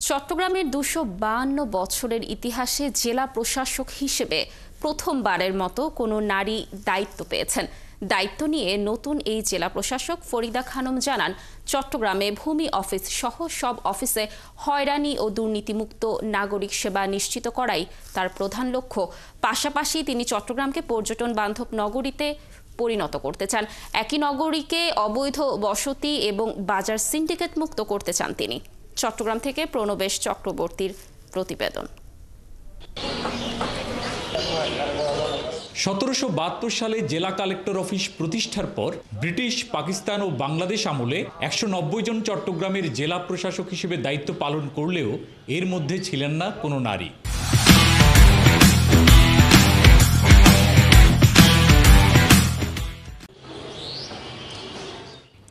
চট্টগ্রামের ২৫২ বছরের ইতিহাসে জেলা প্রশাসক হিসেবে প্রথমবারের মতো কোনো নারী দায়িত্ব পেয়েছেন। দায়িত্ব নিয়ে নতুন এই জেলা প্রশাসক ফরিদা খানম জানান, চট্টগ্রামে ভূমি অফিস সহ সব অফিসে হয়রানি ও দুর্নীতিমুক্ত নাগরিক সেবা নিশ্চিত করাই তার প্রধান লক্ষ্য। পাশাপাশি তিনি চট্টগ্রামকে পর্যটন বান্ধব নগরীতে পরিণত করতে চান। একই নগরীকে অবৈধ বসতি এবং বাজার সিন্ডিকেট মুক্ত করতে চান তিনি। চট্টগ্রাম থেকে প্রণবেশ চক্রবর্তীর প্রতিবেদন। ১৭৭২ সালে জেলা কালেক্টর অফিস প্রতিষ্ঠার পর ব্রিটিশ, পাকিস্তান ও বাংলাদেশ আমলে ১৯০ জন চট্টগ্রামের জেলা প্রশাসক হিসেবে দায়িত্ব পালন করলেও এর মধ্যে ছিলেন না কোনো নারী।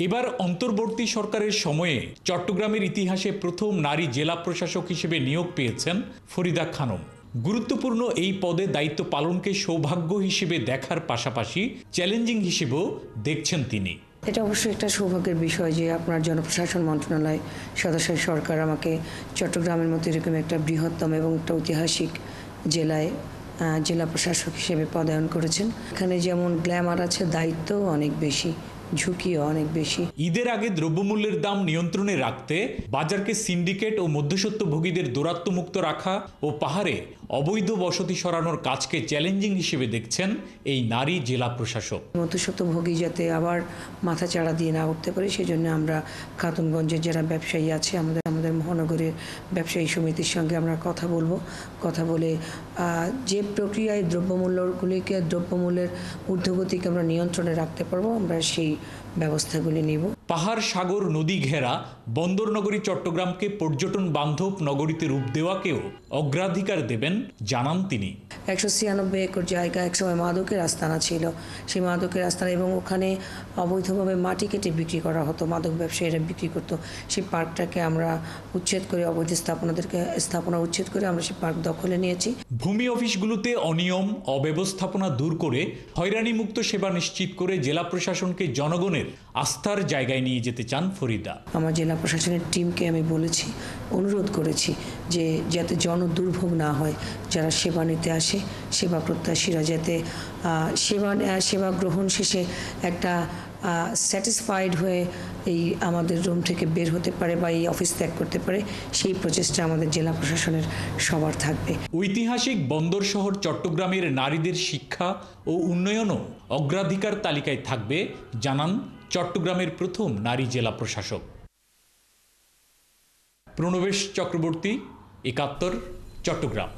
এবার অন্তর্বর্তী সরকারের সময়ে চট্টগ্রামের ইতিহাসে প্রথম নারী জেলা প্রশাসক হিসেবে নিয়োগ পেয়েছেন ফরিদা খানম। গুরুত্বপূর্ণ এই পদে দায়িত্ব পালনকে সৌভাগ্য হিসেবে দেখার পাশাপাশি চ্যালেঞ্জিং হিসেবেও দেখছেন তিনি। এটা অবশ্যই একটা সৌভাগ্যের বিষয় যে আপনার জনপ্রশাসন মন্ত্রণালয় সদস্য সরকার আমাকে চট্টগ্রামের মতো এরকম একটা বৃহত্তম এবং একটা ঐতিহাসিক জেলায় জেলা প্রশাসক হিসেবে পদায়ন করেছেন। এখানে যেমন গ্ল্যামার আছে, দায়িত্ব অনেক বেশি, ঝুঁকিও অনেক বেশি। ঈদের আগে দ্রব্যমূল্যের দাম নিয়ন্ত্রণে রাখতে বাজারকে সিন্ডিকেট ও মধ্যস্বত্বভোগীদের দৌরাত্ম্যমুক্ত রাখা ও পাহাড়ে অবৈধ বসতি সরানোর কাজকে চ্যালেঞ্জিং হিসেবে দেখছেন এই নারী জেলা প্রশাসক। মধ্যস্বত্বভোগী যাতে আবার মাথা চাড়া দিয়ে না উঠতে পারে, সেই জন্য আমরা খাতুনগঞ্জের যারা ব্যবসায়ী আছে, আমাদের মহানগরের ব্যবসায়ী সমিতির সঙ্গে আমরা কথা বলে যে প্রক্রিয়ায় দ্রব্যমূল্যের ঊর্ধ্বগতিকে আমরা নিয়ন্ত্রণে রাখতে পারবো, আমরা সেই ব্যবস্থাগুলি নিব। পাহাড়, সাগর, নদী ঘেরা বন্দর নগরী চট্টগ্রামকে পর্যটন বান্ধব নগরীতে রূপ দেওয়াকেও অগ্রাধিকার দেবেন জানান তিনি। ১৯৬ একর জায়গা একসময় মাদকের আস্তানা ছিল। সেই মাদকের আস্তানা এবং ওখানে অবৈধভাবে মাটি কেটে বিক্রি করা হতো, মাদক ব্যবসায়ীরা বিক্রি করতো। সেই পার্কটাকে আমরা উচ্ছেদ করে, অবৈধ স্থাপনা উচ্ছেদ করে আমরা সেই পার্ক দখলে নিয়েছি। ভূমি অফিসগুলোতে অনিয়ম, অব্যবস্থাপনা দূর করে হয়রানিমুক্ত সেবা নিশ্চিত করে জেলা প্রশাসনকে জনগণের আস্থার জায়গায় নিয়ে যেতে চান ফরিদা। আমার জেলা প্রশাসনের টিমকে আমি বলেছি, অনুরোধ করেছি যে যাতে জনদুর্ভোগ না হয়, যারা সেবা নিতে আসে সেবা প্রত্যাশীরা যাতে সেবা গ্রহণ শেষে একটা স্যাটিসফাইড হয়ে এই আমাদের রুম থেকে বের হতে পারে বা এই অফিস ত্যাগ করতে পারে, সেই প্রচেষ্টা আমাদের জেলা প্রশাসনের সবার থাকবে। ঐতিহাসিক বন্দর শহর চট্টগ্রামের নারীদের শিক্ষা ও উন্নয়নও অগ্রাধিকার তালিকায় থাকবে জানান চট্টগ্রামের প্রথম নারী জেলা প্রশাসক। প্রণবেশ চক্রবর্তী, ৭১, চট্টগ্রাম।